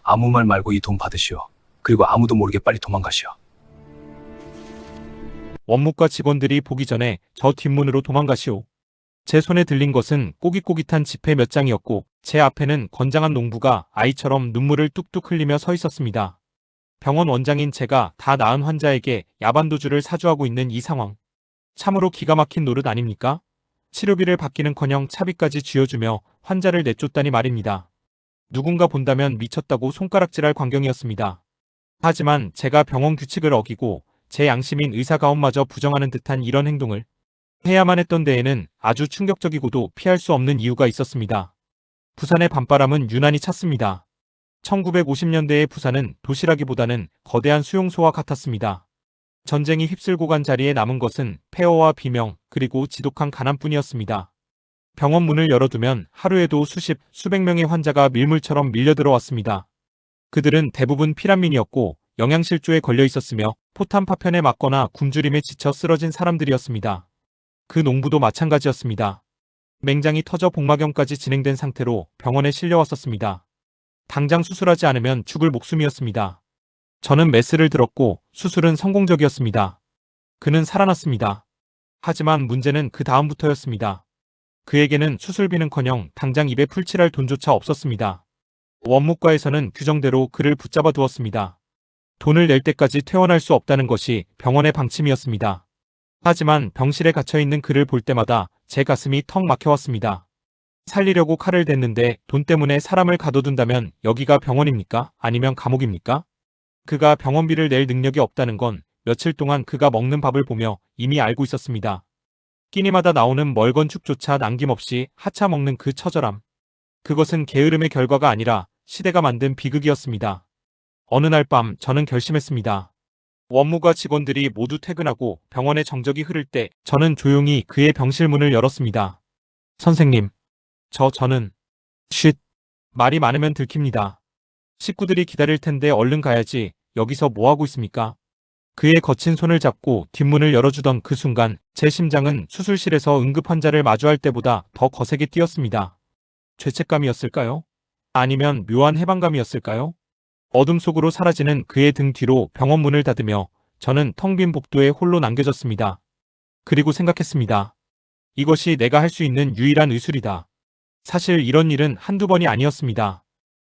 아무 말 말고 이 돈 받으시오. 그리고 아무도 모르게 빨리 도망가시오. 원무과 직원들이 보기 전에 저 뒷문으로 도망가시오. 제 손에 들린 것은 꼬깃꼬깃한 지폐 몇 장이었고 제 앞에는 건장한 농부가 아이처럼 눈물을 뚝뚝 흘리며 서 있었습니다. 병원 원장인 제가 다 나은 환자에게 야반도주를 사주하고 있는 이 상황. 참으로 기가 막힌 노릇 아닙니까? 치료비를 받기는커녕 차비까지 쥐어주며 환자를 내쫓다니 말입니다. 누군가 본다면 미쳤다고 손가락질할 광경이었습니다. 하지만 제가 병원 규칙을 어기고 제 양심인 의사가업마저 부정하는 듯한 이런 행동을 해야만 했던 데에는 아주 충격적이고도 피할 수 없는 이유가 있었습니다. 부산의 밤바람은 유난히 찼습니다. 1950년대의 부산은 도시라기보다는 거대한 수용소와 같았습니다. 전쟁이 휩쓸고 간 자리에 남은 것은 폐허와 비명 그리고 지독한 가난뿐이었습니다. 병원 문을 열어두면 하루에도 수백 명의 환자가 밀물처럼 밀려들어왔습니다. 그들은 대부분 피란민이었고 영양실조에 걸려 있었으며 포탄 파편에 맞거나 굶주림에 지쳐 쓰러진 사람들이었습니다. 그 농부도 마찬가지였습니다. 맹장이 터져 복막염까지 진행된 상태로 병원에 실려왔었습니다. 당장 수술하지 않으면 죽을 목숨이었습니다. 저는 메스를 들었고 수술은 성공적이었습니다. 그는 살아났습니다. 하지만 문제는 그 다음부터였습니다. 그에게는 수술비는커녕 당장 입에 풀칠할 돈조차 없었습니다. 원무과에서는 규정대로 그를 붙잡아 두었습니다. 돈을 낼 때까지 퇴원할 수 없다는 것이 병원의 방침이었습니다. 하지만 병실에 갇혀있는 그를 볼 때마다 제 가슴이 턱 막혀왔습니다. 살리려고 칼을 댔는데 돈 때문에 사람을 가둬둔다면 여기가 병원입니까? 아니면 감옥입니까? 그가 병원비를 낼 능력이 없다는 건 며칠 동안 그가 먹는 밥을 보며 이미 알고 있었습니다. 끼니마다 나오는 멀건축조차 남김없이 하차 먹는 그 처절함. 그것은 게으름의 결과가 아니라 시대가 만든 비극이었습니다. 어느 날 밤 저는 결심했습니다. 원무과 직원들이 모두 퇴근하고 병원의 정적이 흐를 때 저는 조용히 그의 병실 문을 열었습니다. 선생님, 저는 쉿. 말이 많으면 들킵니다. 식구들이 기다릴 텐데 얼른 가야지. 여기서 뭐하고 있습니까? 그의 거친 손을 잡고 뒷문을 열어주던 그 순간 제 심장은 수술실에서 응급 환자를 마주할 때보다 더 거세게 뛰었습니다. 죄책감이었을까요? 아니면 묘한 해방감이었을까요? 어둠 속으로 사라지는 그의 등 뒤로 병원 문을 닫으며 저는 텅 빈 복도에 홀로 남겨졌습니다. 그리고 생각했습니다. 이것이 내가 할 수 있는 유일한 의술이다. 사실 이런 일은 한두 번이 아니었습니다.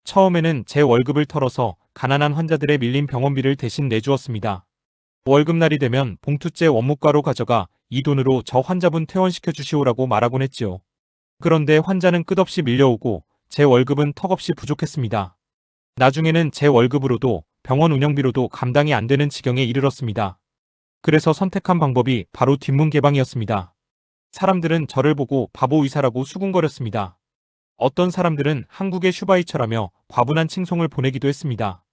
처음에는 제 월급을 털어서 가난한 환자들의 밀린 병원비를 대신 내주었습니다. 월급날이 되면 봉투째 원무과로 가져가 이 돈으로 저 환자분 퇴원시켜 주시오라고 말하곤 했지요. 그런데 환자는 끝없이 밀려오고 제 월급은 턱없이 부족했습니다. 나중에는 제 월급으로도 병원 운영비로도 감당이 안 되는 지경에 이르렀습니다. 그래서 선택한 방법이 바로 뒷문 개방이었습니다. 사람들은 저를 보고 바보 의사라고 수군거렸습니다. 어떤 사람들은 한국의 슈바이처라며 과분한 칭송을 보내기도 했습니다.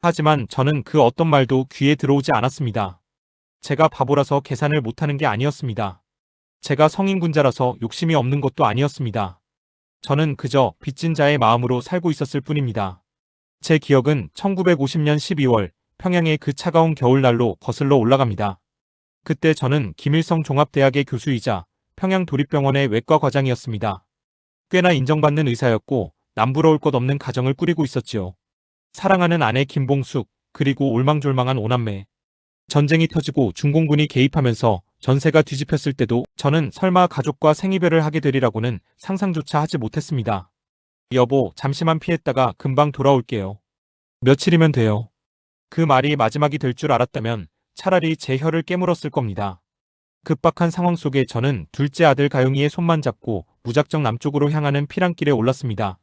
하지만 저는 그 어떤 말도 귀에 들어오지 않았습니다. 제가 바보라서 계산을 못하는 게 아니었습니다. 제가 성인군자라서 욕심이 없는 것도 아니었습니다. 저는 그저 빚진 자의 마음으로 살고 있었을 뿐입니다. 제 기억은 1950년 12월 평양의 그 차가운 겨울날로 거슬러 올라갑니다. 그때 저는 김일성 종합대학의 교수이자 평양도립병원의 외과 과장이었습니다. 꽤나 인정받는 의사였고 남부러울 것 없는 가정을 꾸리고 있었지요. 사랑하는 아내 김봉숙, 그리고 올망졸망한 오남매. 전쟁이 터지고 중공군이 개입하면서 전세가 뒤집혔을 때도 저는 설마 가족과 생이별을 하게 되리라고는 상상조차 하지 못했습니다. 여보, 잠시만 피했다가 금방 돌아올게요. 며칠이면 돼요. 그 말이 마지막이 될 줄 알았다면 차라리 제 혀를 깨물었을 겁니다. 급박한 상황 속에 저는 둘째 아들 가용이의 손만 잡고 무작정 남쪽으로 향하는 피랑길에 올랐습니다.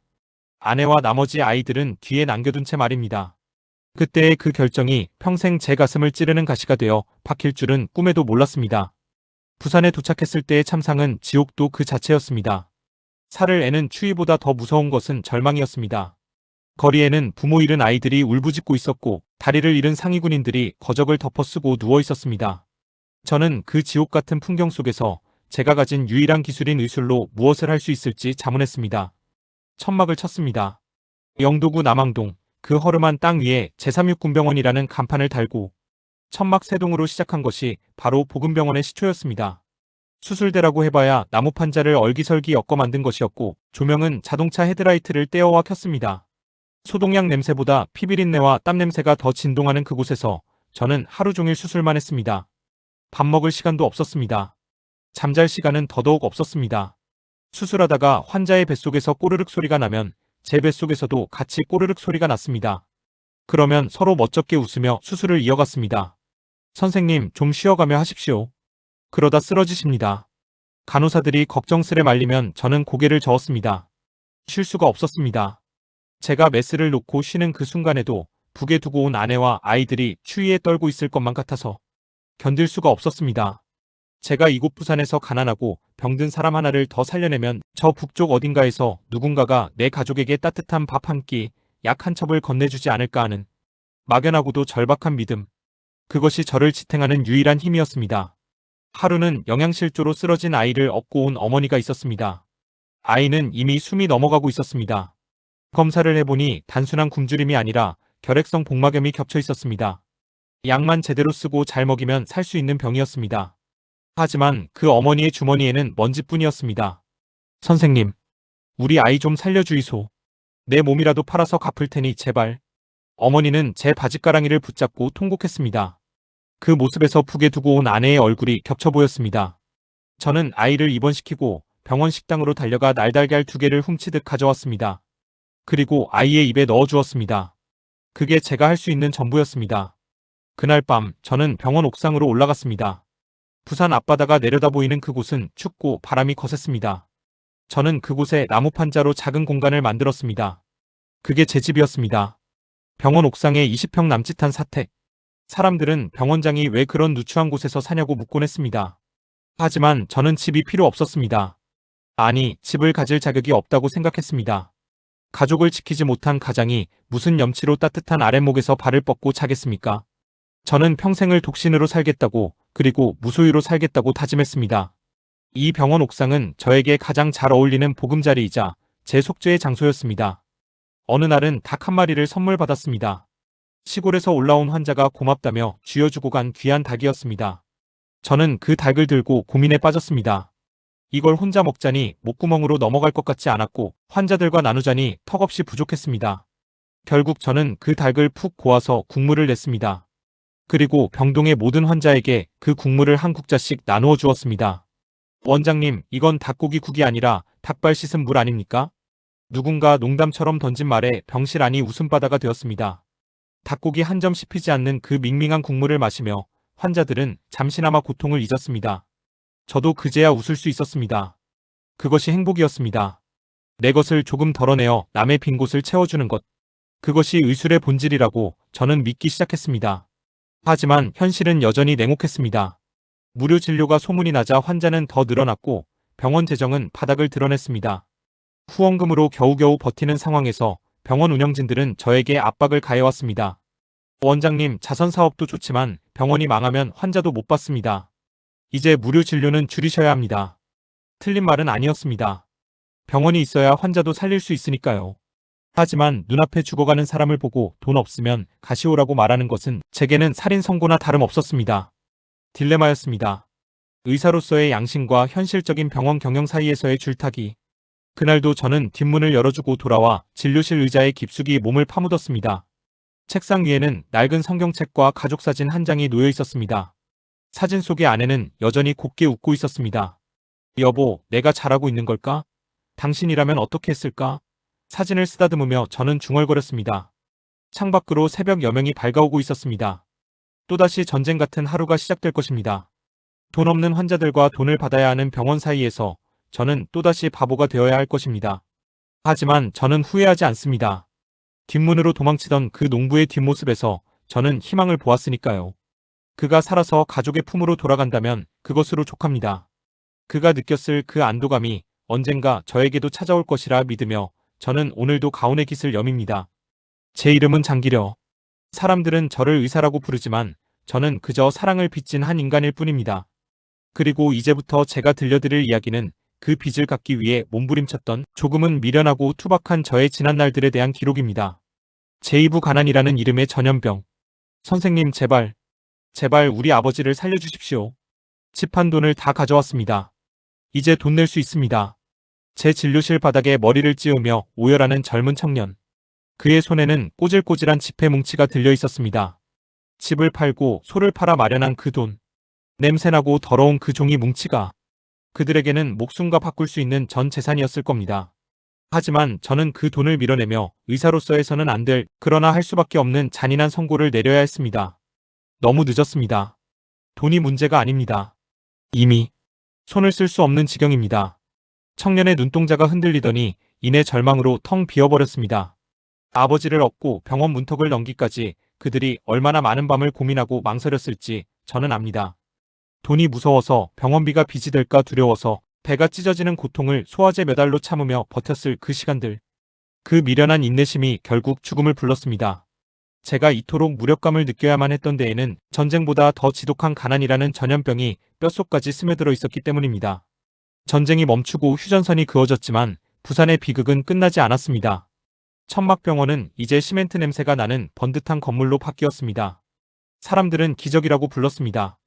아내와 나머지 아이들은 뒤에 남겨둔 채 말입니다. 그때의 그 결정이 평생 제 가슴을 찌르는 가시가 되어 박힐 줄은 꿈에도 몰랐습니다. 부산에 도착했을 때의 참상은 지옥도 그 자체였습니다. 살을 애는 추위보다 더 무서운 것은 절망이었습니다. 거리에는 부모 잃은 아이들이 울부짖고 있었고 다리를 잃은 상위군인들이 거적을 덮어쓰고 누워 있었습니다. 저는 그 지옥 같은 풍경 속에서 제가 가진 유일한 기술인 의술로 무엇을 할 수 있을지 자문했습니다. 천막을 쳤습니다. 영도구 남항동 그 허름한 땅 위에 제3육군병원이라는 간판을 달고 천막 세동으로 시작한 것이 바로 보금병원의 시초였습니다. 수술대라고 해봐야 나무 판자를 얼기설기 엮어 만든 것이었고 조명은 자동차 헤드라이트를 떼어와 켰습니다. 소독약 냄새보다 피비린내와 땀 냄새가 더 진동하는 그곳에서 저는 하루 종일 수술만 했습니다. 밥 먹을 시간도 없었습니다. 잠잘 시간은 더더욱 없었습니다. 수술하다가 환자의 뱃속에서 꼬르륵 소리가 나면 제 뱃속에서도 같이 꼬르륵 소리가 났습니다. 그러면 서로 멋쩍게 웃으며 수술을 이어갔습니다. 선생님, 좀 쉬어가며 하십시오. 그러다 쓰러지십니다. 간호사들이 걱정스레 말리면 저는 고개를 저었습니다. 쉴 수가 없었습니다. 제가 메스를 놓고 쉬는 그 순간에도 북에 두고 온 아내와 아이들이 추위에 떨고 있을 것만 같아서 견딜 수가 없었습니다. 제가 이곳 부산에서 가난하고 병든 사람 하나를 더 살려내면 저 북쪽 어딘가에서 누군가가 내 가족에게 따뜻한 밥 한 끼, 약 한 첩을 건네주지 않을까 하는 막연하고도 절박한 믿음. 그것이 저를 지탱하는 유일한 힘이었습니다. 하루는 영양실조로 쓰러진 아이를 업고 온 어머니가 있었습니다. 아이는 이미 숨이 넘어가고 있었습니다. 검사를 해보니 단순한 굶주림이 아니라 결핵성 복막염이 겹쳐 있었습니다. 약만 제대로 쓰고 잘 먹이면 살 수 있는 병이었습니다. 하지만 그 어머니의 주머니에는 먼지뿐이었습니다. 선생님, 우리 아이 좀 살려주이소. 내 몸이라도 팔아서 갚을 테니 제발. 어머니는 제 바짓가랑이를 붙잡고 통곡했습니다. 그 모습에서 북에 두고 온 아내의 얼굴이 겹쳐 보였습니다. 저는 아이를 입원시키고 병원 식당으로 달려가 날달걀 2개를 훔치듯 가져왔습니다. 그리고 아이의 입에 넣어주었습니다. 그게 제가 할 수 있는 전부였습니다. 그날 밤 저는 병원 옥상으로 올라갔습니다. 부산 앞바다가 내려다 보이는 그곳은 춥고 바람이 거셌습니다. 저는 그곳에 나무 판자로 작은 공간을 만들었습니다. 그게 제 집이었습니다. 병원 옥상에 20평 남짓한 사택. 사람들은 병원장이 왜 그런 누추한 곳에서 사냐고 묻곤 했습니다. 하지만 저는 집이 필요 없었습니다. 아니, 집을 가질 자격이 없다고 생각했습니다. 가족을 지키지 못한 가장이 무슨 염치로 따뜻한 아랫목에서 발을 뻗고 자겠습니까? 저는 평생을 독신으로 살겠다고, 그리고 무소유로 살겠다고 다짐했습니다. 이 병원 옥상은 저에게 가장 잘 어울리는 보금자리이자 제 속죄의 장소였습니다. 어느 날은 닭 한 마리를 선물 받았습니다. 시골에서 올라온 환자가 고맙다며 쥐어주고 간 귀한 닭이었습니다. 저는 그 닭을 들고 고민에 빠졌습니다. 이걸 혼자 먹자니 목구멍으로 넘어갈 것 같지 않았고 환자들과 나누자니 턱없이 부족했습니다. 결국 저는 그 닭을 푹 고아서 국물을 냈습니다. 그리고 병동의 모든 환자에게 그 국물을 한 국자씩 나누어 주었습니다. 원장님, 이건 닭고기국이 아니라 닭발 씻은 물 아닙니까? 누군가 농담처럼 던진 말에 병실 안이 웃음바다가 되었습니다. 닭고기 한 점 씹히지 않는 그 밍밍한 국물을 마시며 환자들은 잠시나마 고통을 잊었습니다. 저도 그제야 웃을 수 있었습니다. 그것이 행복이었습니다. 내 것을 조금 덜어내어 남의 빈 곳을 채워주는 것. 그것이 의술의 본질이라고 저는 믿기 시작했습니다. 하지만 현실은 여전히 냉혹했습니다. 무료 진료가 소문이 나자 환자는 더 늘어났고 병원 재정은 바닥을 드러냈습니다. 후원금으로 겨우겨우 버티는 상황에서 병원 운영진들은 저에게 압박을 가해왔습니다. 원장님, 자선 사업도 좋지만 병원이 망하면 환자도 못 받습니다. 이제 무료 진료는 줄이셔야 합니다. 틀린 말은 아니었습니다. 병원이 있어야 환자도 살릴 수 있으니까요. 하지만 눈앞에 죽어가는 사람을 보고 돈 없으면 가시오라고 말하는 것은 제게는 살인 선고나 다름없었습니다. 딜레마였습니다. 의사로서의 양심과 현실적인 병원 경영 사이에서의 줄타기. 그날도 저는 뒷문을 열어주고 돌아와 진료실 의자에 깊숙이 몸을 파묻었습니다. 책상 위에는 낡은 성경책과 가족사진 한 장이 놓여 있었습니다. 사진 속의 아내는 여전히 곱게 웃고 있었습니다. 여보, 내가 잘하고 있는 걸까? 당신이라면 어떻게 했을까? 사진을 쓰다듬으며 저는 중얼거렸습니다. 창밖으로 새벽 여명이 밝아오고 있었습니다. 또다시 전쟁 같은 하루가 시작될 것입니다. 돈 없는 환자들과 돈을 받아야 하는 병원 사이에서 저는 또다시 바보가 되어야 할 것입니다. 하지만 저는 후회하지 않습니다. 뒷문으로 도망치던 그 농부의 뒷모습에서 저는 희망을 보았으니까요. 그가 살아서 가족의 품으로 돌아간다면 그것으로 족합니다. 그가 느꼈을 그 안도감이 언젠가 저에게도 찾아올 것이라 믿으며 저는 오늘도 가온의 깃을 여밉니다. 제 이름은 장기려. 사람들은 저를 의사라고 부르지만 저는 그저 사랑을 빚진 한 인간일 뿐입니다. 그리고 이제부터 제가 들려드릴 이야기는 그 빚을 갚기 위해 몸부림쳤던 조금은 미련하고 투박한 저의 지난 날들에 대한 기록입니다. 제2부 가난이라는 이름의 전염병. 선생님, 제발 우리 아버지를 살려주십시오. 집 한 돈을 다 가져왔습니다. 이제 돈 낼 수 있습니다. 제 진료실 바닥에 머리를 찌우며 오열하는 젊은 청년. 그의 손에는 꼬질꼬질한 지폐 뭉치가 들려 있었습니다. 집을 팔고 소를 팔아 마련한 그 돈. 냄새나고 더러운 그 종이 뭉치가 그들에게는 목숨과 바꿀 수 있는 전 재산이었을 겁니다. 하지만 저는 그 돈을 밀어내며 의사로서에서는 안 될, 그러나 할 수밖에 없는 잔인한 선고를 내려야 했습니다. 너무 늦었습니다. 돈이 문제가 아닙니다. 이미 손을 쓸 수 없는 지경입니다. 청년의 눈동자가 흔들리더니 이내 절망으로 텅 비어버렸습니다. 아버지를 얻고 병원 문턱을 넘기까지 그들이 얼마나 많은 밤을 고민하고 망설였을지 저는 압니다. 돈이 무서워서, 병원비가 빚이 될까 두려워서 배가 찢어지는 고통을 소화제 몇 알로 참으며 버텼을 그 시간들. 그 미련한 인내심이 결국 죽음을 불렀습니다. 제가 이토록 무력감을 느껴야만 했던 데에는 전쟁보다 더 지독한 가난이라는 전염병이 뼛속까지 스며들어 있었기 때문입니다. 전쟁이 멈추고 휴전선이 그어졌지만 부산의 비극은 끝나지 않았습니다. 천막병원은 이제 시멘트 냄새가 나는 번듯한 건물로 바뀌었습니다. 사람들은 기적이라고 불렀습니다.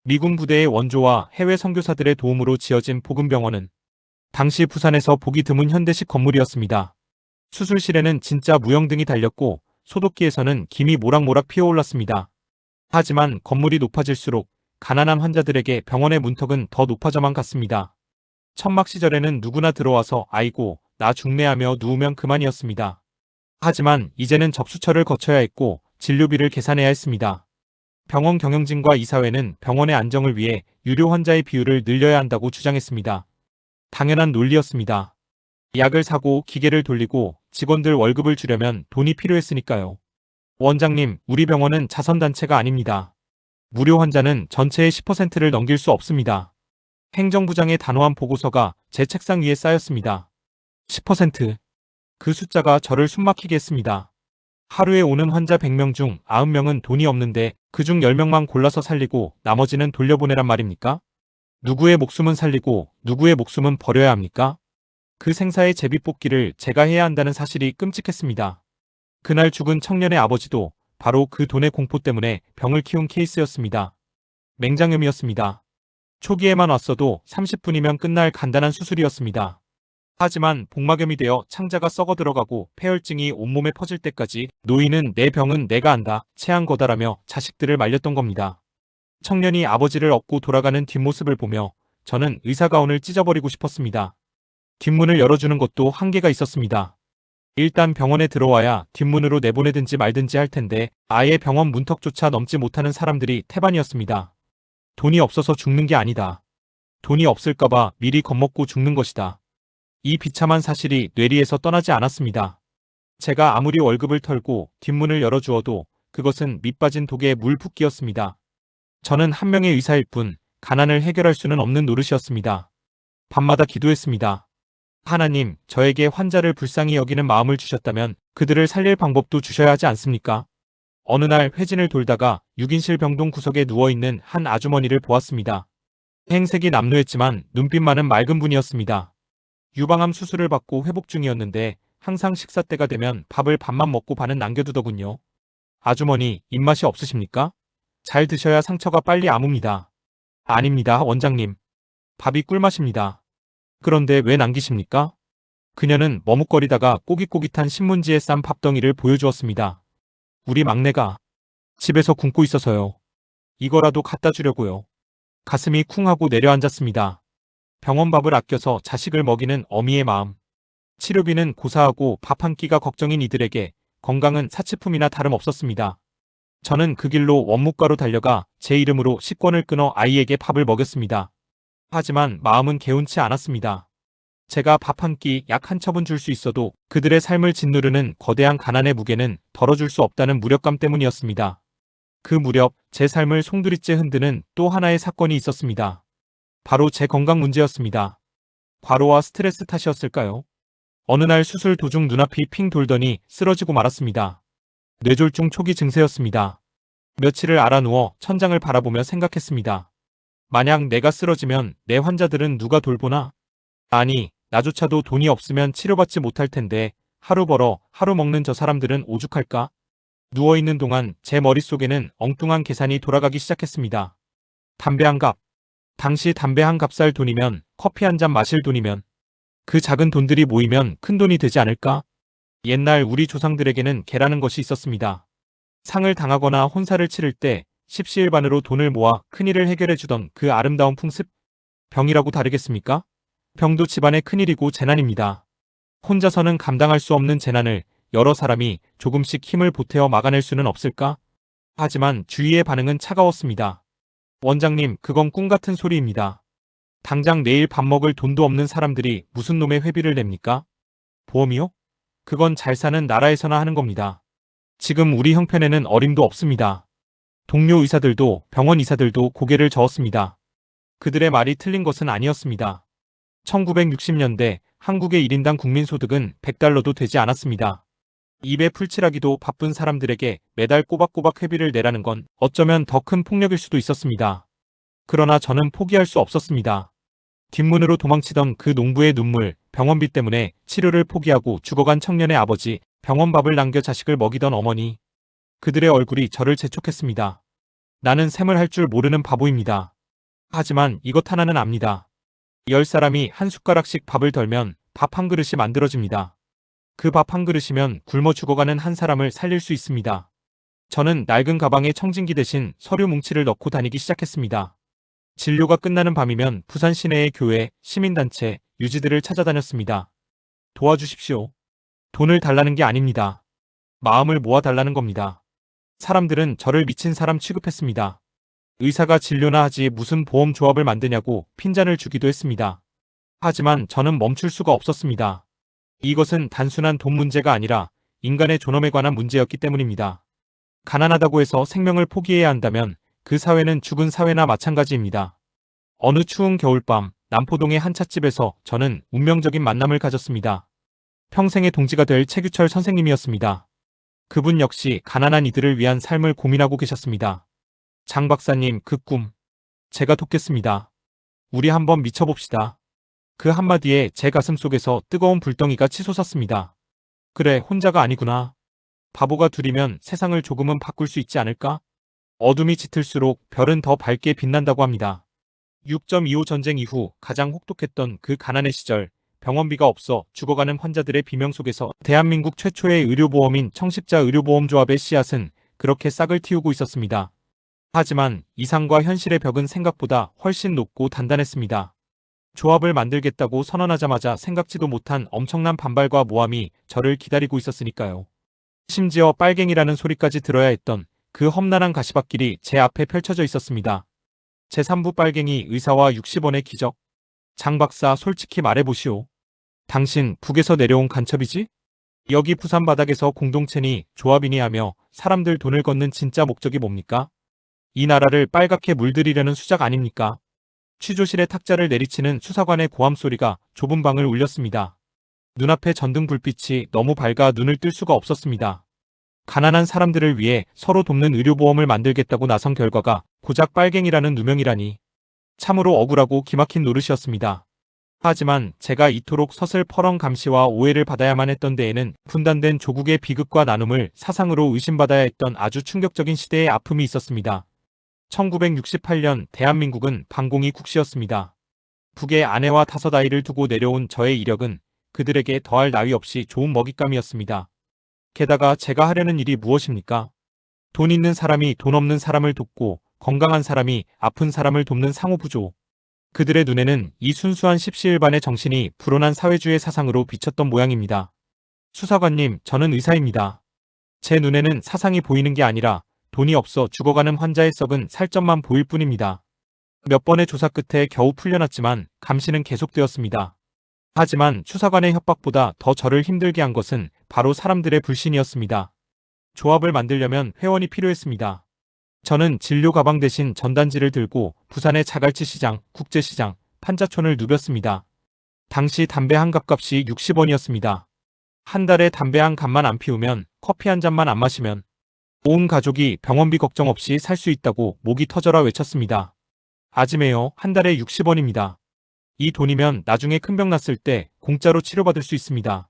미군 부대의 원조와 해외 선교사들의 도움으로 지어진 복음병원은 당시 부산에서 보기 드문 현대식 건물이었습니다. 수술실에는 진짜 무영등이 달렸고 소독기에서는 김이 모락모락 피어올랐습니다. 하지만 건물이 높아질수록 가난한 환자들에게 병원의 문턱은 더 높아져만 갔습니다. 천막 시절에는 누구나 들어와서 아이고 나 죽네하며 누우면 그만이었습니다. 하지만 이제는 접수처를 거쳐야 했고 진료비를 계산해야 했습니다. 병원 경영진과 이사회는 병원의 안정을 위해 유료 환자의 비율을 늘려야 한다고 주장했습니다. 당연한 논리였습니다. 약을 사고 기계를 돌리고 직원들 월급을 주려면 돈이 필요했으니까요. 원장님, 우리 병원은 자선단체가 아닙니다. 무료 환자는 전체의 10%를 넘길 수 없습니다. 행정부장의 단호한 보고서가 제 책상 위에 쌓였습니다. 10%. 그 숫자가 저를 숨막히게 했습니다. 하루에 오는 환자 100명 중 90명은 돈이 없는데 그중 10명만 골라서 살리고 나머지는 돌려보내란 말입니까? 누구의 목숨은 살리고 누구의 목숨은 버려야 합니까? 그 생사의 제비뽑기를 제가 해야 한다는 사실이 끔찍했습니다. 그날 죽은 청년의 아버지도 바로 그 돈의 공포 때문에 병을 키운 케이스였습니다. 맹장염이었습니다. 초기에만 왔어도 30분이면 끝날 간단한 수술이었습니다. 하지만 복막염이 되어 창자가 썩어 들어가고 폐혈증이 온몸에 퍼질 때까지 노인은 내 병은 내가 안다, 체한 거다라며 자식들을 말렸던 겁니다. 청년이 아버지를 업고 돌아가는 뒷모습을 보며 저는 의사가운을 찢어버리고 싶었습니다. 뒷문을 열어주는 것도 한계가 있었습니다. 일단 병원에 들어와야 뒷문으로 내보내든지 말든지 할 텐데 아예 병원 문턱조차 넘지 못하는 사람들이 태반이었습니다. 돈이 없어서 죽는 게 아니다. 돈이 없을까봐 미리 겁먹고 죽는 것이다. 이 비참한 사실이 뇌리에서 떠나지 않았습니다. 제가 아무리 월급을 털고 뒷문을 열어주어도 그것은 밑빠진 독에 물 붓기였습니다. 저는 한 명의 의사일 뿐 가난을 해결할 수는 없는 노릇이었습니다. 밤마다 기도했습니다. 하나님, 저에게 환자를 불쌍히 여기는 마음을 주셨다면 그들을 살릴 방법도 주셔야 하지 않습니까? 어느 날 회진을 돌다가 6인실 병동 구석에 누워있는 한 아주머니를 보았습니다. 행색이 남루했지만 눈빛만은 맑은 분이었습니다. 유방암 수술을 받고 회복 중이었는데 항상 식사 때가 되면 밥을 반만 먹고 반은 남겨두더군요. 아주머니, 입맛이 없으십니까? 잘 드셔야 상처가 빨리 아뭅니다. 아닙니다, 원장님. 밥이 꿀맛입니다. 그런데 왜 남기십니까? 그녀는 머뭇거리다가 꼬깃꼬깃한 신문지에 싼 밥덩이를 보여주었습니다. 우리 막내가 집에서 굶고 있어서요. 이거라도 갖다 주려고요. 가슴이 쿵 하고 내려앉았습니다. 병원 밥을 아껴서 자식을 먹이는 어미의 마음. 치료비는 고사하고 밥 한 끼가 걱정인 이들에게 건강은 사치품이나 다름없었습니다. 저는 그 길로 원무과로 달려가 제 이름으로 식권을 끊어 아이에게 밥을 먹였습니다. 하지만 마음은 개운치 않았습니다. 제가 밥 한 끼, 약 한 첩은 줄 수 있어도 그들의 삶을 짓누르는 거대한 가난의 무게는 덜어줄 수 없다는 무력감 때문이었습니다. 그 무렵 제 삶을 송두리째 흔드는 또 하나의 사건이 있었습니다. 바로 제 건강 문제였습니다. 과로와 스트레스 탓이었을까요? 어느 날 수술 도중 눈앞이 핑 돌더니 쓰러지고 말았습니다. 뇌졸중 초기 증세였습니다. 며칠을 알아누워 천장을 바라보며 생각했습니다. 만약 내가 쓰러지면 내 환자들은 누가 돌보나? 아니, 나조차도 돈이 없으면 치료받지 못할 텐데 하루 벌어 하루 먹는 저 사람들은 오죽할까? 누워있는 동안 제 머릿속에는 엉뚱한 계산이 돌아가기 시작했습니다. 담배 한 갑. 당시 담배 한 갑 살 돈이면 커피 한 잔 마실 돈이면 그 작은 돈들이 모이면 큰 돈이 되지 않을까? 옛날 우리 조상들에게는 개라는 것이 있었습니다. 상을 당하거나 혼사를 치를 때 십시일반으로 돈을 모아 큰일을 해결해주던 그 아름다운 풍습? 병이라고 다르겠습니까? 병도 집안의 큰일이고 재난입니다. 혼자서는 감당할 수 없는 재난을 여러 사람이 조금씩 힘을 보태어 막아낼 수는 없을까? 하지만 주위의 반응은 차가웠습니다. 원장님, 그건 꿈 같은 소리입니다. 당장 내일 밥 먹을 돈도 없는 사람들이 무슨 놈의 회비를 냅니까? 보험이요? 그건 잘 사는 나라에서나 하는 겁니다. 지금 우리 형편에는 어림도 없습니다. 동료 의사들도 병원 의사들도 고개를 저었습니다. 그들의 말이 틀린 것은 아니었습니다. 1960년대 한국의 1인당 국민소득은 100달러도 되지 않았습니다. 입에 풀칠하기도 바쁜 사람들에게 매달 꼬박꼬박 회비를 내라는 건 어쩌면 더 큰 폭력일 수도 있었습니다. 그러나 저는 포기할 수 없었습니다. 뒷문으로 도망치던 그 농부의 눈물, 병원비 때문에 치료를 포기하고 죽어간 청년의 아버지, 병원밥을 남겨 자식을 먹이던 어머니. 그들의 얼굴이 저를 재촉했습니다. 나는 셈을 할 줄 모르는 바보입니다. 하지만 이것 하나는 압니다. 10사람이 한 숟가락씩 밥을 덜면 밥 한 그릇이 만들어집니다. 그 밥 한 그릇이면 굶어 죽어가는 한 사람을 살릴 수 있습니다. 저는 낡은 가방에 청진기 대신 서류 뭉치를 넣고 다니기 시작했습니다. 진료가 끝나는 밤이면 부산 시내의 교회, 시민단체, 유지들을 찾아다녔습니다. 도와주십시오. 돈을 달라는 게 아닙니다. 마음을 모아달라는 겁니다. 사람들은 저를 미친 사람 취급했습니다. 의사가 진료나 하지 무슨 보험 조합을 만드냐고 핀잔을 주기도 했습니다. 하지만 저는 멈출 수가 없었습니다. 이것은 단순한 돈 문제가 아니라 인간의 존엄에 관한 문제였기 때문입니다. 가난하다고 해서 생명을 포기해야 한다면 그 사회는 죽은 사회나 마찬가지입니다. 어느 추운 겨울밤 남포동의 한 찻집에서 저는 운명적인 만남을 가졌습니다. 평생의 동지가 될 최규철 선생님이었습니다. 그분 역시 가난한 이들을 위한 삶을 고민하고 계셨습니다. 장 박사님, 그 꿈 제가 돕겠습니다. 우리 한번 미쳐봅시다. 그 한마디에 제 가슴 속에서 뜨거운 불덩이가 치솟았습니다. 그래, 혼자가 아니구나. 바보가 둘이면 세상을 조금은 바꿀 수 있지 않을까? 어둠이 짙을수록 별은 더 밝게 빛난다고 합니다. 6.25 전쟁 이후 가장 혹독했던 그 가난의 시절, 병원비가 없어 죽어가는 환자들의 비명 속에서 대한민국 최초의 의료보험인 청십자 의료보험조합의 씨앗은 그렇게 싹을 틔우고 있었습니다. 하지만 이상과 현실의 벽은 생각보다 훨씬 높고 단단했습니다. 조합을 만들겠다고 선언하자마자 생각지도 못한 엄청난 반발과 모함이 저를 기다리고 있었으니까요. 심지어 빨갱이라는 소리까지 들어야 했던 그 험난한 가시밭길이 제 앞에 펼쳐져 있었습니다. 제3부 빨갱이 의사와 60원의 기적. 장 박사, 솔직히 말해보시오. 당신 북에서 내려온 간첩이지? 여기 부산 바닥에서 공동체니 조합이니 하며 사람들 돈을 걷는 진짜 목적이 뭡니까? 이 나라를 빨갛게 물들이려는 수작 아닙니까? 취조실의 탁자를 내리치는 수사관의 고함 소리가 좁은 방을 울렸습니다. 눈앞에 전등 불빛이 너무 밝아 눈을 뜰 수가 없었습니다. 가난한 사람들을 위해 서로 돕는 의료보험을 만들겠다고 나선 결과가 고작 빨갱이라는 누명이라니. 참으로 억울하고 기막힌 노릇이었습니다. 하지만 제가 이토록 서슬퍼런 감시와 오해를 받아야만 했던 데에는 분단된 조국의 비극과 나눔을 사상으로 의심받아야 했던 아주 충격적인 시대의 아픔이 있었습니다. 1968년 대한민국은 반공이 국시였습니다. 북에 아내와 5아이를 두고 내려온 저의 이력은 그들에게 더할 나위 없이 좋은 먹잇감이었습니다. 게다가 제가 하려는 일이 무엇입니까? 돈 있는 사람이 돈 없는 사람을 돕고 건강한 사람이 아픈 사람을 돕는 상호부조. 그들의 눈에는 이 순수한 십시일반의 정신이 불온한 사회주의 사상으로 비쳤던 모양입니다. 수사관님, 저는 의사입니다. 제 눈에는 사상이 보이는 게 아니라 돈이 없어 죽어가는 환자의 썩은 살점만 보일 뿐입니다. 몇 번의 조사 끝에 겨우 풀려났지만 감시는 계속되었습니다. 하지만 수사관의 협박보다 더 저를 힘들게 한 것은 바로 사람들의 불신이었습니다. 조합을 만들려면 회원이 필요했습니다. 저는 진료 가방 대신 전단지를 들고 부산의 자갈치 시장, 국제시장, 판자촌을 누볐습니다. 당시 담배 한 갑값이 60원이었습니다. 한 달에 담배 한 갑만 안 피우면, 커피 한 잔만 안 마시면 온 가족이 병원비 걱정 없이 살 수 있다고 목이 터져라 외쳤습니다. 아지매요, 한 달에 60원입니다. 이 돈이면 나중에 큰 병 났을 때 공짜로 치료받을 수 있습니다.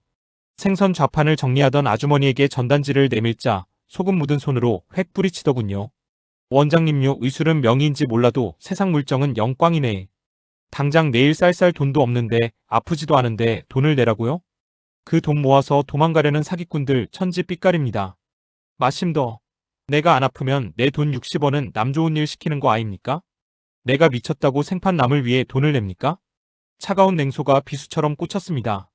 생선 좌판을 정리하던 아주머니에게 전단지를 내밀자 소금 묻은 손으로 획 뿌리치더군요. 원장님요, 의술은 명의인지 몰라도 세상 물정은 영광이네. 당장 내일 쌀 돈도 없는데 아프지도 않은데 돈을 내라고요? 그 돈 모아서 도망가려는 사기꾼들 천지 삐까리입니다. 마심더. 내가 안 아프면 내 돈 60원은 남 좋은 일 시키는 거 아닙니까? 내가 미쳤다고 생판 남을 위해 돈을 냅니까? 차가운 냉소가 비수처럼 꽂혔습니다.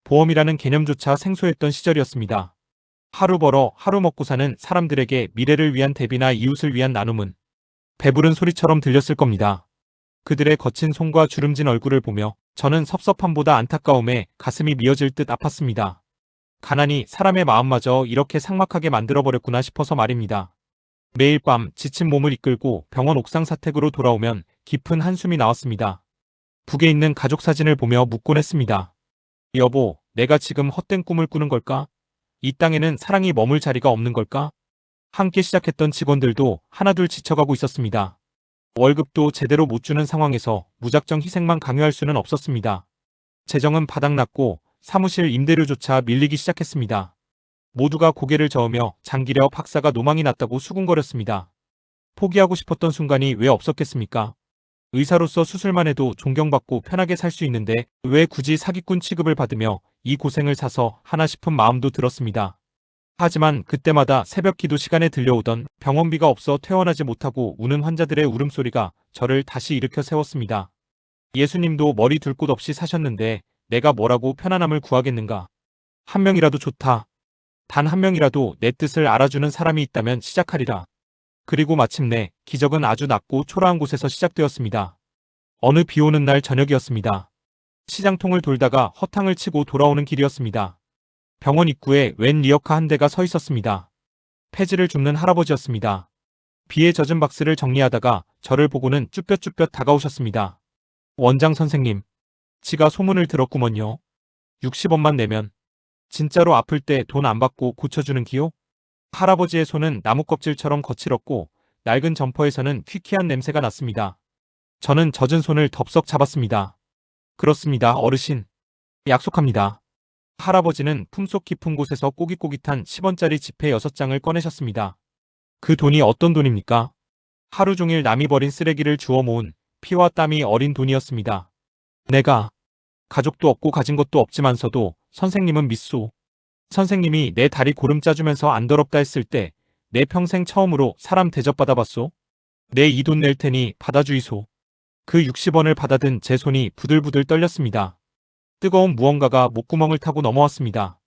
보험이라는 개념조차 생소했던 시절이었습니다. 하루 벌어 하루 먹고 사는 사람들에게 미래를 위한 대비나 이웃을 위한 나눔은 배부른 소리처럼 들렸을 겁니다. 그들의 거친 손과 주름진 얼굴을 보며 저는 섭섭함보다 안타까움에 가슴이 미어질 듯 아팠습니다. 가난이 사람의 마음마저 이렇게 삭막하게 만들어버렸구나 싶어서 말입니다. 매일 밤 지친 몸을 이끌고 병원 옥상 사택으로 돌아오면 깊은 한숨이 나왔습니다. 북에 있는 가족 사진을 보며 묻곤 했습니다. 여보, 내가 지금 헛된 꿈을 꾸는 걸까? 이 땅에는 사랑이 머물 자리가 없는 걸까? 함께 시작했던 직원들도 하나둘 지쳐가고 있었습니다. 월급도 제대로 못 주는 상황에서 무작정 희생만 강요할 수는 없었습니다. 재정은 바닥났고 사무실 임대료조차 밀리기 시작했습니다. 모두가 고개를 저으며 장기려 박사가 노망이 났다고 수군거렸습니다. 포기하고 싶었던 순간이 왜 없었겠습니까? 의사로서 수술만 해도 존경받고 편하게 살 수 있는데 왜 굳이 사기꾼 취급을 받으며 이 고생을 사서 하나 싶은 마음도 들었습니다. 하지만 그때마다 새벽 기도 시간에 들려오던 병원비가 없어 퇴원하지 못하고 우는 환자들의 울음소리가 저를 다시 일으켜 세웠습니다. 예수님도 머리 둘 곳 없이 사셨는데 내가 뭐라고 편안함을 구하겠는가? 한 명이라도 좋다. 단 한 명이라도 내 뜻을 알아주는 사람이 있다면 시작하리라. 그리고 마침내 기적은 아주 낮고 초라한 곳에서 시작되었습니다. 어느 비 오는 날 저녁이었습니다. 시장통을 돌다가 허탕을 치고 돌아오는 길이었습니다. 병원 입구에 웬 리어카 한 대가 서 있었습니다. 폐지를 줍는 할아버지였습니다. 비에 젖은 박스를 정리하다가 저를 보고는 쭈뼛쭈뼛 다가오셨습니다. 원장 선생님, 지가 소문을 들었구먼요. 60원만 내면 진짜로 아플 때 돈 안 받고 고쳐주는 기요? 할아버지의 손은 나무 껍질처럼 거칠었고 낡은 점퍼에서는 퀴퀴한 냄새가 났습니다. 저는 젖은 손을 덥석 잡았습니다. 그렇습니다, 어르신. 약속합니다. 할아버지는 품속 깊은 곳에서 꼬깃꼬깃한 10원짜리 지폐 6장을 꺼내셨습니다. 그 돈이 어떤 돈입니까? 하루 종일 남이 버린 쓰레기를 주워 모은 피와 땀이 어린 돈이었습니다. 내가 가족도 없고 가진 것도 없지만서도 선생님은 믿소. 선생님이 내 다리 고름 짜주면서 안 더럽다 했을 때 내 평생 처음으로 사람 대접받아봤소. 내 이 돈 낼 테니 받아주이소. 그 60원을 받아든 제 손이 부들부들 떨렸습니다. 뜨거운 무언가가 목구멍을 타고 넘어왔습니다.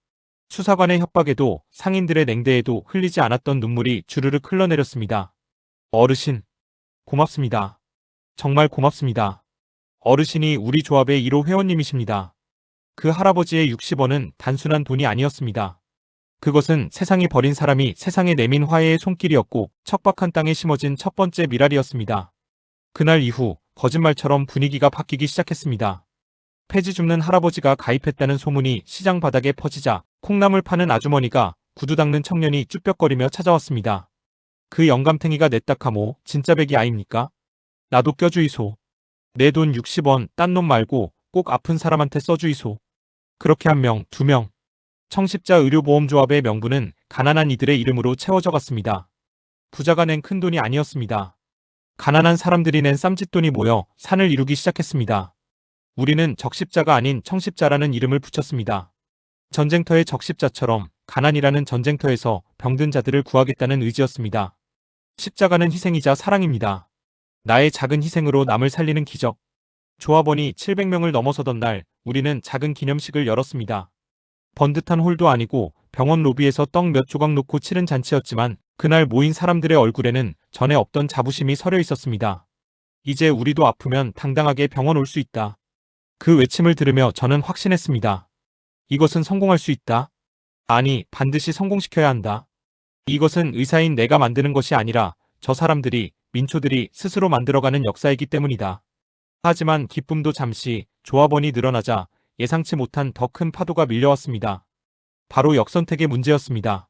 수사관의 협박에도 상인들의 냉대에도 흘리지 않았던 눈물이 주르륵 흘러내렸습니다. 어르신, 고맙습니다. 정말 고맙습니다. 어르신이 우리 조합의 1호 회원님이십니다. 그 할아버지의 60원은 단순한 돈이 아니었습니다. 그것은 세상이 버린 사람이 세상에 내민 화해의 손길이었고 척박한 땅에 심어진 첫 번째 미랄이었습니다. 그날 이후 거짓말처럼 분위기가 바뀌기 시작했습니다. 폐지 줍는 할아버지가 가입했다는 소문이 시장 바닥에 퍼지자 콩나물 파는 아주머니가 구두 닦는 청년이 쭈뼛거리며 찾아왔습니다. 그 영감탱이가 냈다 카모 진짜 백이 아닙니까? 나도 껴주이소. 내 돈 60원 딴 놈 말고 꼭 아픈 사람한테 써주이소. 그렇게 1명, 2명. 청십자 의료보험조합의 명부는 가난한 이들의 이름으로 채워져 갔습니다. 부자가 낸 큰돈이 아니었습니다. 가난한 사람들이 낸 쌈짓돈이 모여 산을 이루기 시작했습니다. 우리는 적십자가 아닌 청십자라는 이름을 붙였습니다. 전쟁터의 적십자처럼 가난이라는 전쟁터에서 병든 자들을 구하겠다는 의지였습니다. 십자가는 희생이자 사랑입니다. 나의 작은 희생으로 남을 살리는 기적. 조합원이 700명을 넘어서던 날 우리는 작은 기념식을 열었습니다. 번듯한 홀도 아니고 병원 로비에서 떡 몇 조각 놓고 치른 잔치였지만 그날 모인 사람들의 얼굴에는 전에 없던 자부심이 서려 있었습니다. 이제 우리도 아프면 당당하게 병원 올 수 있다. 그 외침을 들으며 저는 확신했습니다. 이것은 성공할 수 있다. 아니, 반드시 성공시켜야 한다. 이것은 의사인 내가 만드는 것이 아니라 저 사람들이, 민초들이 스스로 만들어가는 역사이기 때문이다. 하지만 기쁨도 잠시, 조합원이 늘어나자 예상치 못한 더 큰 파도가 밀려왔습니다. 바로 역선택의 문제였습니다.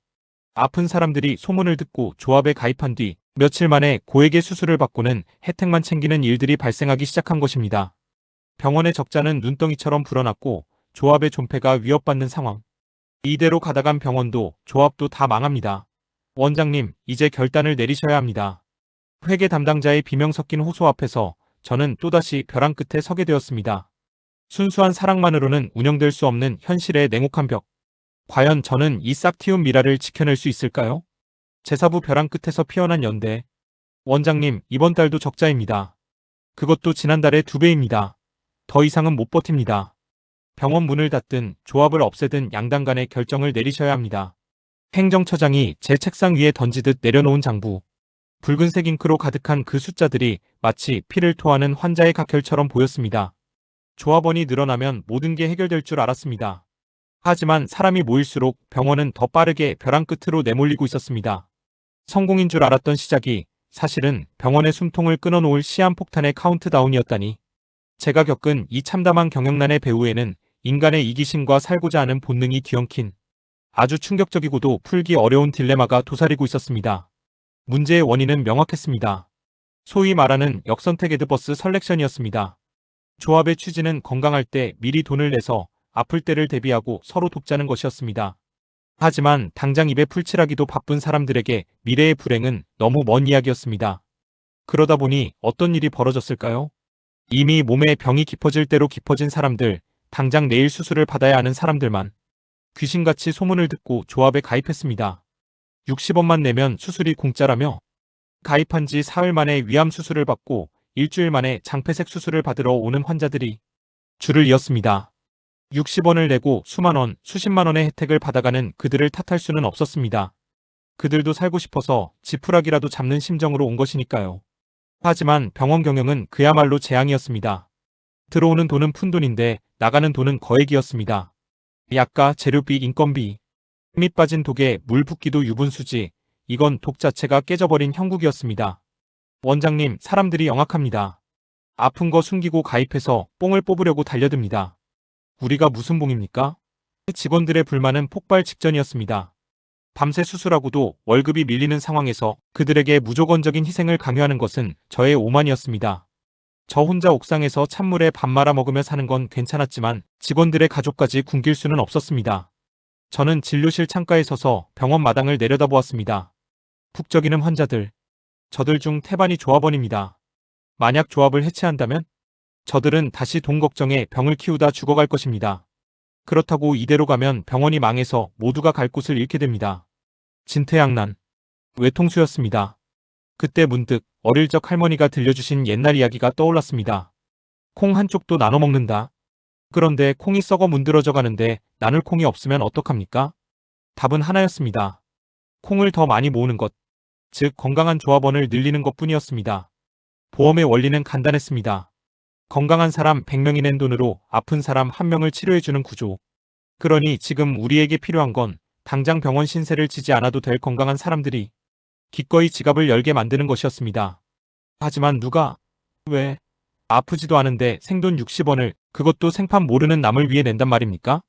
아픈 사람들이 소문을 듣고 조합에 가입한 뒤 며칠 만에 고액의 수술을 받고는 혜택만 챙기는 일들이 발생하기 시작한 것입니다. 병원의 적자는 눈덩이처럼 불어났고 조합의 존폐가 위협받는 상황. 이대로 가다간 병원도 조합도 다 망합니다. 원장님, 이제 결단을 내리셔야 합니다. 회계 담당자의 비명 섞인 호소 앞에서 저는 또다시 벼랑 끝에 서게 되었습니다. 순수한 사랑만으로는 운영될 수 없는 현실의 냉혹한 벽. 과연 저는 이 싹 틔운 미라를 지켜낼 수 있을까요? 제사부 벼랑 끝에서 피어난 연대. 원장님, 이번 달도 적자입니다. 그것도 지난달의 2배입니다. 더 이상은 못 버팁니다. 병원 문을 닫든 조합을 없애든 양당 간의 결정을 내리셔야 합니다. 행정처장이 제 책상 위에 던지듯 내려놓은 장부. 붉은색 잉크로 가득한 그 숫자들이 마치 피를 토하는 환자의 각혈처럼 보였습니다. 조합원이 늘어나면 모든 게 해결될 줄 알았습니다. 하지만 사람이 모일수록 병원은 더 빠르게 벼랑 끝으로 내몰리고 있었습니다. 성공인 줄 알았던 시작이 사실은 병원의 숨통을 끊어놓을 시한폭탄의 카운트다운이었다니. 제가 겪은 이 참담한 경영난의 배후에는 인간의 이기심과 살고자 하는 본능이 뒤엉킨 아주 충격적이고도 풀기 어려운 딜레마가 도사리고 있었습니다. 문제의 원인은 명확했습니다. 소위 말하는 역선택 에드버스 설렉션이었습니다. 조합의 취지는 건강할 때 미리 돈을 내서 아플 때를 대비하고 서로 돕자는 것이었습니다. 하지만 당장 입에 풀칠하기도 바쁜 사람들에게 미래의 불행은 너무 먼 이야기였습니다. 그러다 보니 어떤 일이 벌어졌을까요? 이미 몸에 병이 깊어질 대로 깊어진 사람들, 당장 내일 수술을 받아야 하는 사람들만 귀신같이 소문을 듣고 조합에 가입했습니다. 60원만 내면 수술이 공짜라며 가입한 지 사흘 만에 위암 수술을 받고 일주일 만에 장폐색 수술을 받으러 오는 환자들이 줄을 이었습니다. 60원을 내고 수만 원, 수십만 원의 혜택을 받아가는 그들을 탓할 수는 없었습니다. 그들도 살고 싶어서 지푸라기라도 잡는 심정으로 온 것이니까요. 하지만 병원 경영은 그야말로 재앙이었습니다. 들어오는 돈은 푼돈인데 나가는 돈은 거액이었습니다. 약가, 재료비, 인건비, 밑 빠진 독에 물 붓기도 유분수지, 이건 독 자체가 깨져버린 형국이었습니다. 원장님, 사람들이 영악합니다. 아픈 거 숨기고 가입해서 뽕을 뽑으려고 달려듭니다. 우리가 무슨 봉입니까? 직원들의 불만은 폭발 직전이었습니다. 밤새 수술하고도 월급이 밀리는 상황에서 그들에게 무조건적인 희생을 강요하는 것은 저의 오만이었습니다. 저 혼자 옥상에서 찬물에 밥 말아 먹으며 사는 건 괜찮았지만 직원들의 가족까지 굶길 수는 없었습니다. 저는 진료실 창가에 서서 병원 마당을 내려다보았습니다. 북적이는 환자들. 저들 중 태반이 조합원입니다. 만약 조합을 해체한다면 저들은 다시 돈 걱정에 병을 키우다 죽어갈 것입니다. 그렇다고 이대로 가면 병원이 망해서 모두가 갈 곳을 잃게 됩니다. 진퇴양난. 외통수였습니다. 그때 문득 어릴 적 할머니가 들려주신 옛날 이야기가 떠올랐습니다. 콩 한쪽도 나눠 먹는다. 그런데 콩이 썩어 문드러져 가는데 나눌 콩이 없으면 어떡합니까? 답은 하나였습니다. 콩을 더 많이 모으는 것, 즉 건강한 조합원을 늘리는 것뿐이었습니다. 보험의 원리는 간단했습니다. 건강한 사람 100명이 낸 돈으로 아픈 사람 1명을 치료해주는 구조. 그러니 지금 우리에게 필요한 건 당장 병원 신세를 지지 않아도 될 건강한 사람들이 기꺼이 지갑을 열게 만드는 것이었습니다. 하지만 누가, 왜, 아프지도 않은데 생돈 60원을 그것도 생판 모르는 남을 위해 낸단 말입니까?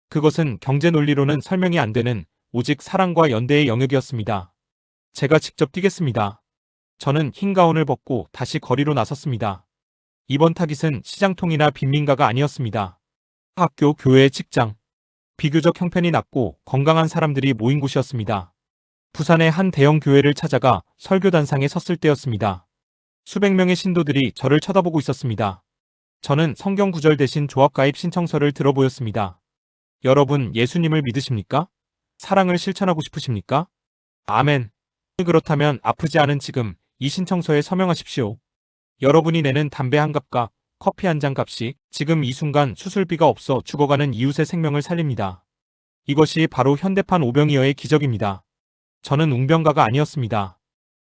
그것은 경제 논리로는 설명이 안 되는 오직 사랑과 연대의 영역이었습니다. 제가 직접 뛰겠습니다. 저는 흰 가운을 벗고 다시 거리로 나섰습니다. 이번 타깃은 시장통이나 빈민가가 아니었습니다. 학교, 교회, 직장. 비교적 형편이 낮고 건강한 사람들이 모인 곳이었습니다. 부산의 한 대형 교회를 찾아가 설교단상에 섰을 때였습니다. 수백 명의 신도들이 저를 쳐다보고 있었습니다. 저는 성경 구절 대신 조합가입 신청서를 들어보였습니다. 여러분, 예수님을 믿으십니까? 사랑을 실천하고 싶으십니까? 아멘. 그렇다면 아프지 않은 지금 이 신청서에 서명하십시오. 여러분이 내는 담배 한 갑과 커피 한 잔 값이 지금 이 순간 수술비가 없어 죽어가는 이웃의 생명을 살립니다. 이것이 바로 현대판 오병이어의 기적입니다. 저는 웅병가가 아니었습니다.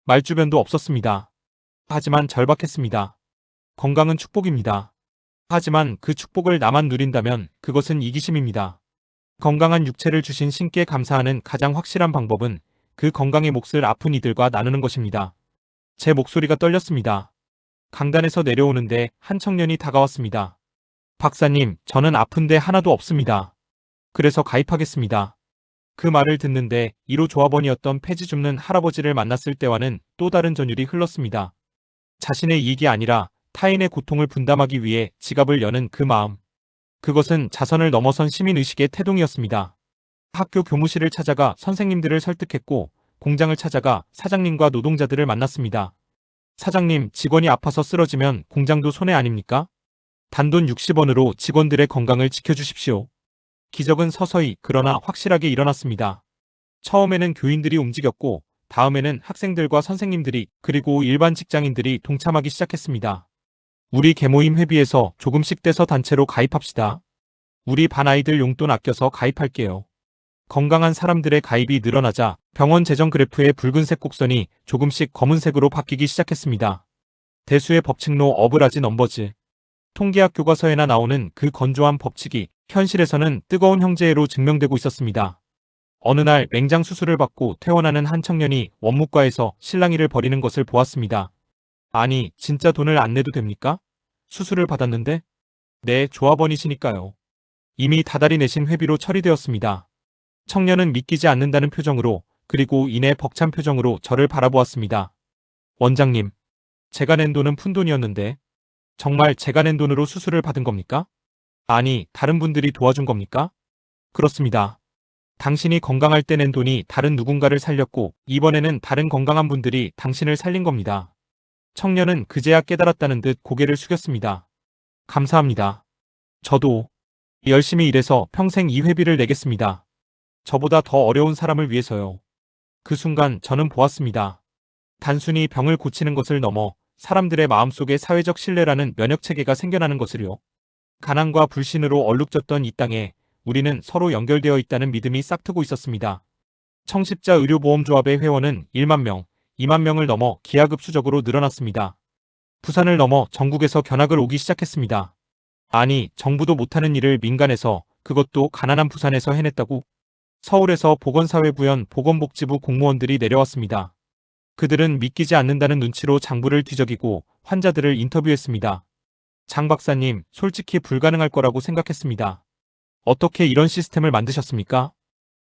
말주변도 없었습니다. 하지만 절박했습니다. 건강은 축복입니다. 하지만 그 축복을 나만 누린다면 그것은 이기심입니다. 건강한 육체를 주신 신께 감사하는 가장 확실한 방법은 그 건강의 몫을 아픈 이들과 나누는 것입니다. 제 목소리가 떨렸습니다. 강단에서 내려오는데 한 청년이 다가왔습니다. 박사님, 저는 아픈데 하나도 없습니다. 그래서 가입하겠습니다. 그 말을 듣는데 1호 조합원이었던 폐지 줍는 할아버지를 만났을 때와는 또 다른 전율이 흘렀습니다. 자신의 이익이 아니라 타인의 고통을 분담하기 위해 지갑을 여는 그 마음. 그것은 자선을 넘어선 시민의식의 태동이었습니다. 학교 교무실을 찾아가 선생님들을 설득했고 공장을 찾아가 사장님과 노동자들을 만났습니다. 사장님, 직원이 아파서 쓰러지면 공장도 손해 아닙니까? 단돈 60원으로 직원들의 건강을 지켜주십시오. 기적은 서서히 그러나 확실하게 일어났습니다. 처음에는 교인들이 움직였고 다음에는 학생들과 선생님들이 그리고 일반 직장인들이 동참하기 시작했습니다. 우리 계모임 회비에서 조금씩 떼서 단체로 가입합시다. 우리 반 아이들 용돈 아껴서 가입할게요. 건강한 사람들의 가입이 늘어나자 병원 재정 그래프의 붉은색 곡선이 조금씩 검은색으로 바뀌기 시작했습니다. 대수의 법칙로 어브라지 넘버즈. 통계학 교과서에나 나오는 그 건조한 법칙이 현실에서는 뜨거운 형제로 증명되고 있었습니다. 어느 날 맹장 수술을 받고 퇴원하는 한 청년이 원무과에서 실랑이를 벌이는 것을 보았습니다. 아니, 진짜 돈을 안 내도 됩니까? 수술을 받았는데? 네, 조합원이시니까요. 이미 다달이 내신 회비로 처리되었습니다. 청년은 믿기지 않는다는 표정으로 그리고 이내 벅찬 표정으로 저를 바라보았습니다. 원장님, 제가 낸 돈은 푼돈이었는데 정말 제가 낸 돈으로 수술을 받은 겁니까? 아니, 다른 분들이 도와준 겁니까? 그렇습니다. 당신이 건강할 때 낸 돈이 다른 누군가를 살렸고 이번에는 다른 건강한 분들이 당신을 살린 겁니다. 청년은 그제야 깨달았다는 듯 고개를 숙였습니다. 감사합니다. 저도 열심히 일해서 평생 이 회비를 내겠습니다. 저보다 더 어려운 사람을 위해서요. 그 순간 저는 보았습니다. 단순히 병을 고치는 것을 넘어 사람들의 마음속에 사회적 신뢰라는 면역체계가 생겨나는 것을요. 가난과 불신으로 얼룩졌던 이 땅에 우리는 서로 연결되어 있다는 믿음이 싹트고 있었습니다. 청십자 의료보험조합의 회원은 1만 명, 2만 명을 넘어 기하급수적으로 늘어났습니다. 부산을 넘어 전국에서 견학을 오기 시작했습니다. 아니, 정부도 못하는 일을 민간에서, 그것도 가난한 부산에서 해냈다고? 서울에서 보건사회부연 보건복지부 공무원들이 내려왔습니다. 그들은 믿기지 않는다는 눈치로 장부를 뒤적이고 환자들을 인터뷰했습니다. 장 박사님, 솔직히 불가능할 거라고 생각했습니다. 어떻게 이런 시스템을 만드셨습니까?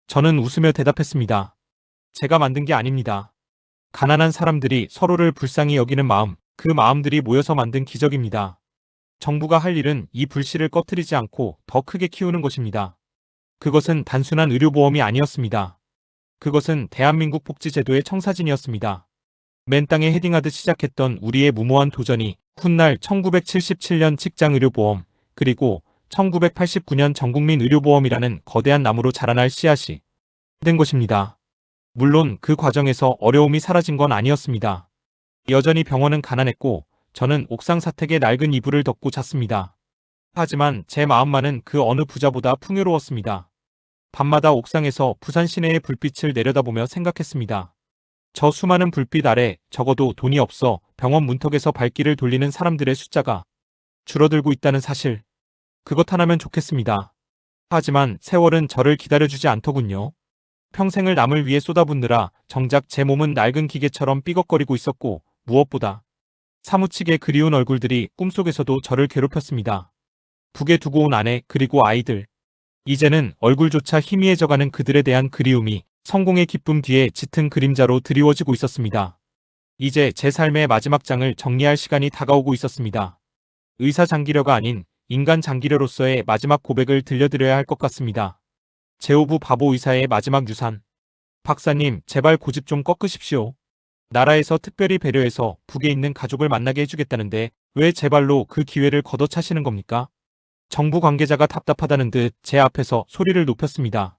저는 웃으며 대답했습니다. 제가 만든 게 아닙니다. 가난한 사람들이 서로를 불쌍히 여기는 마음, 그 마음들이 모여서 만든 기적입니다. 정부가 할 일은 이 불씨를 꺼트리지 않고 더 크게 키우는 것입니다. 그것은 단순한 의료보험이 아니었습니다. 그것은 대한민국 복지제도의 청사진이었습니다. 맨 땅에 헤딩하듯 시작했던 우리의 무모한 도전이 훗날 1977년 직장의료보험, 그리고 1989년 전국민 의료보험이라는 거대한 나무로 자라날 씨앗이 된 것입니다. 물론 그 과정에서 어려움이 사라진 건 아니었습니다. 여전히 병원은 가난했고 저는 옥상 사택에 낡은 이불을 덮고 잤습니다. 하지만 제 마음만은 그 어느 부자보다 풍요로웠습니다. 밤마다 옥상에서 부산 시내의 불빛을 내려다보며 생각했습니다. 저 수많은 불빛 아래 적어도 돈이 없어 병원 문턱에서 발길을 돌리는 사람들의 숫자가 줄어들고 있다는 사실. 그것 하나면 좋겠습니다. 하지만 세월은 저를 기다려주지 않더군요. 평생을 남을 위해 쏟아붓느라 정작 제 몸은 낡은 기계처럼 삐걱거리고 있었고 무엇보다 사무치게 그리운 얼굴들이 꿈속에서도 저를 괴롭혔습니다. 북에 두고 온 아내 그리고 아이들. 이제는 얼굴조차 희미해져가는 그들에 대한 그리움이 성공의 기쁨 뒤에 짙은 그림자로 드리워지고 있었습니다. 이제 제 삶의 마지막 장을 정리할 시간이 다가오고 있었습니다. 의사 장기려가 아닌 인간 장기려로서의 마지막 고백을 들려드려야 할 것 같습니다. 제오부 바보 의사의 마지막 유산. 박사님, 제발 고집 좀 꺾으십시오. 나라에서 특별히 배려해서 북에 있는 가족을 만나게 해주겠다는데 왜 제 발로 그 기회를 걷어차시는 겁니까? 정부 관계자가 답답하다는 듯 제 앞에서 소리를 높였습니다.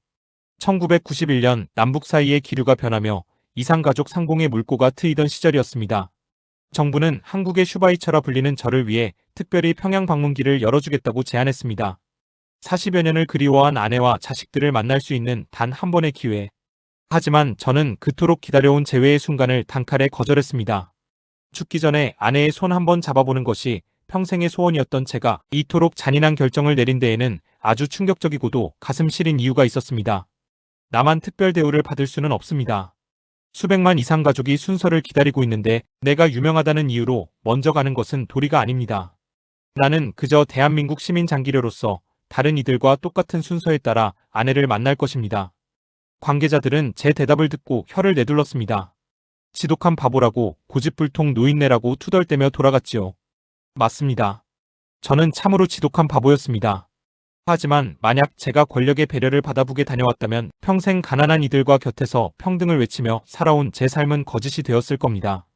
1991년 남북 사이의 기류가 변하며 이상가족 상봉의 물꼬가 트이던 시절이었습니다. 정부는 한국의 슈바이처라 불리는 저를 위해 특별히 평양 방문기를 열어주겠다고 제안했습니다. 40여 년을 그리워한 아내와 자식들을 만날 수 있는 단 한 번의 기회. 하지만 저는 그토록 기다려온 재회의 순간을 단칼에 거절했습니다. 죽기 전에 아내의 손 한번 잡아보는 것이 평생의 소원이었던 제가 이토록 잔인한 결정을 내린 데에는 아주 충격적이고도 가슴 시린 이유가 있었습니다. 나만 특별 대우를 받을 수는 없습니다. 수백만 이상 가족이 순서를 기다리고 있는데 내가 유명하다는 이유로 먼저 가는 것은 도리가 아닙니다. 나는 그저 대한민국 시민 장기려로서 다른 이들과 똑같은 순서에 따라 아내를 만날 것입니다. 관계자들은 제 대답을 듣고 혀를 내둘렀습니다. 지독한 바보라고, 고집불통 노인네라고 투덜대며 돌아갔지요. 맞습니다. 저는 참으로 지독한 바보였습니다. 하지만 만약 제가 권력의 배려를 받아 북에 다녀왔다면 평생 가난한 이들과 곁에서 평등을 외치며 살아온 제 삶은 거짓이 되었을 겁니다.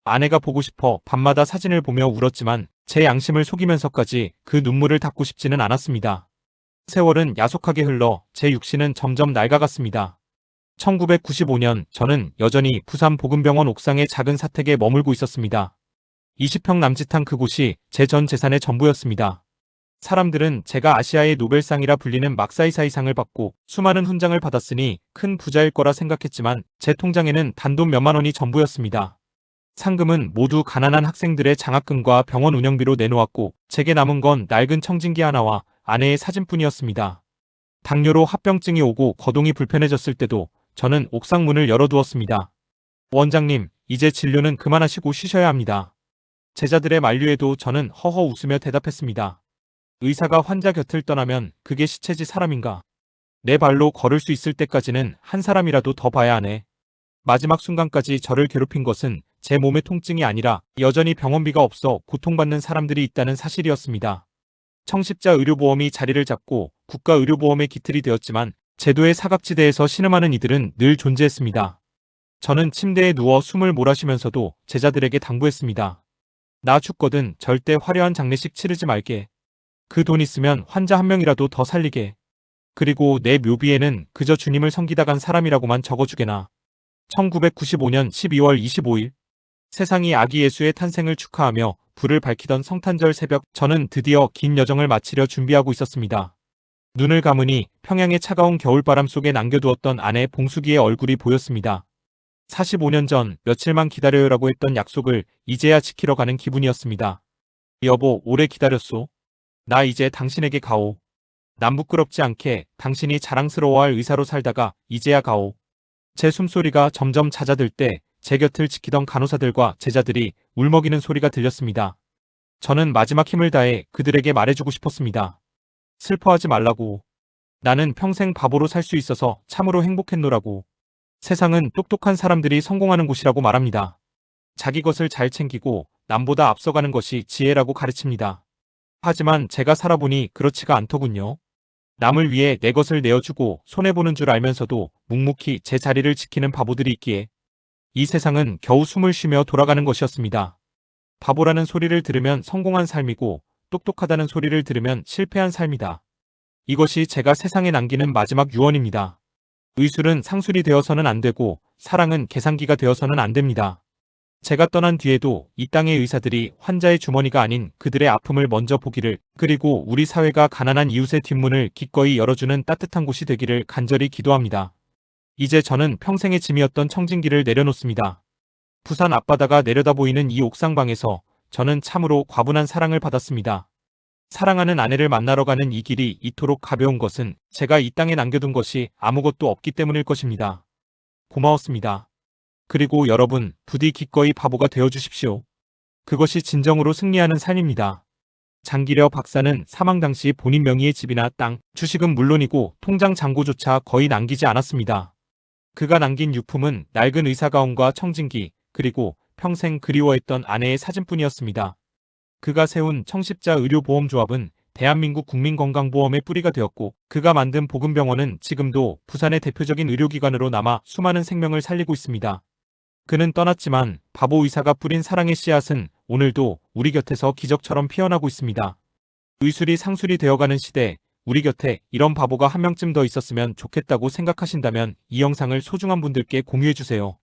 아내가 보고 싶어 밤마다 사진을 보며 울었지만 제 양심을 속이면서까지 그 눈물을 닦고 싶지는 않았습니다. 세월은 야속하게 흘러 제 육신은 점점 낡아갔습니다. 1995년 저는 여전히 부산 보건병원 옥상의 작은 사택에 머물고 있었습니다. 20평 남짓한 그곳이 제 전 재산의 전부였습니다. 사람들은 제가 아시아의 노벨상이라 불리는 막사이사이상을 받고 수많은 훈장을 받았으니 큰 부자일 거라 생각했지만 제 통장에는 단돈 몇만 원이 전부였습니다. 상금은 모두 가난한 학생들의 장학금과 병원 운영비로 내놓았고 제게 남은 건 낡은 청진기 하나와 아내의 사진뿐이었습니다. 당뇨로 합병증이 오고 거동이 불편해졌을 때도 저는 옥상 문을 열어두었습니다. 원장님, 이제 진료는 그만하시고 쉬셔야 합니다. 제자들의 만류에도 저는 허허 웃으며 대답했습니다. 의사가 환자 곁을 떠나면 그게 시체지 사람인가. 내 발로 걸을 수 있을 때까지는 한 사람이라도 더 봐야 하네. 마지막 순간까지 저를 괴롭힌 것은 제 몸의 통증이 아니라 여전히 병원비가 없어 고통받는 사람들이 있다는 사실이었습니다. 청십자 의료보험이 자리를 잡고 국가의료보험의 기틀이 되었지만 제도의 사각지대에서 신음하는 이들은 늘 존재했습니다. 저는 침대에 누워 숨을 몰아쉬면서도 제자들에게 당부했습니다. 나 죽거든 절대 화려한 장례식 치르지 말게. 그 돈 있으면 환자 한 명이라도 더 살리게. 그리고 내 묘비에는 그저 주님을 섬기다 간 사람이라고만 적어주게나. 1995년 12월 25일 세상이 아기 예수의 탄생을 축하하며 불을 밝히던 성탄절 새벽 저는 드디어 긴 여정을 마치려 준비하고 있었습니다. 눈을 감으니 평양의 차가운 겨울바람 속에 남겨두었던 아내 봉숙이의 얼굴이 보였습니다. 45년 전 며칠만 기다려요라고 했던 약속을 이제야 지키러 가는 기분이었습니다. 여보, 오래 기다렸소. 나 이제 당신에게 가오. 남 부끄럽지 않게 당신이 자랑스러워할 의사로 살다가 이제야 가오. 제 숨소리가 점점 잦아들 때 제 곁을 지키던 간호사들과 제자들이 울먹이는 소리가 들렸습니다. 저는 마지막 힘을 다해 그들에게 말해주고 싶었습니다. 슬퍼하지 말라고. 나는 평생 바보로 살 수 있어서 참으로 행복했노라고. 세상은 똑똑한 사람들이 성공하는 곳이라고 말합니다. 자기 것을 잘 챙기고 남보다 앞서가는 것이 지혜라고 가르칩니다. 하지만 제가 살아보니 그렇지가 않더군요. 남을 위해 내 것을 내어주고 손해보는 줄 알면서도 묵묵히 제 자리를 지키는 바보들이 있기에 이 세상은 겨우 숨을 쉬며 돌아가는 것이었습니다. 바보라는 소리를 들으면 성공한 삶이고 똑똑하다는 소리를 들으면 실패한 삶이다. 이것이 제가 세상에 남기는 마지막 유언입니다. 의술은 상술이 되어서는 안 되고 사랑은 계산기가 되어서는 안 됩니다. 제가 떠난 뒤에도 이 땅의 의사들이 환자의 주머니가 아닌 그들의 아픔을 먼저 보기를, 그리고 우리 사회가 가난한 이웃의 뒷문을 기꺼이 열어주는 따뜻한 곳이 되기를 간절히 기도합니다. 이제 저는 평생의 짐이었던 청진기를 내려놓습니다. 부산 앞바다가 내려다 보이는 이 옥상방에서 저는 참으로 과분한 사랑을 받았습니다. 사랑하는 아내를 만나러 가는 이 길이 이토록 가벼운 것은 제가 이 땅에 남겨둔 것이 아무것도 없기 때문일 것입니다. 고마웠습니다. 그리고 여러분, 부디 기꺼이 바보가 되어주십시오. 그것이 진정으로 승리하는 삶입니다. 장기려 박사는 사망 당시 본인 명의의 집이나 땅, 주식은 물론이고 통장 잔고조차 거의 남기지 않았습니다. 그가 남긴 유품은 낡은 의사가운과 청진기, 그리고 평생 그리워했던 아내의 사진뿐이었습니다. 그가 세운 청십자 의료보험조합은 대한민국 국민건강보험의 뿌리가 되었고 그가 만든 보건병원은 지금도 부산의 대표적인 의료기관으로 남아 수많은 생명을 살리고 있습니다. 그는 떠났지만 바보 의사가 뿌린 사랑의 씨앗은 오늘도 우리 곁에서 기적처럼 피어나고 있습니다. 의술이 상술이 되어가는 시대, 우리 곁에 이런 바보가 한 명쯤 더 있었으면 좋겠다고 생각하신다면 이 영상을 소중한 분들께 공유해주세요.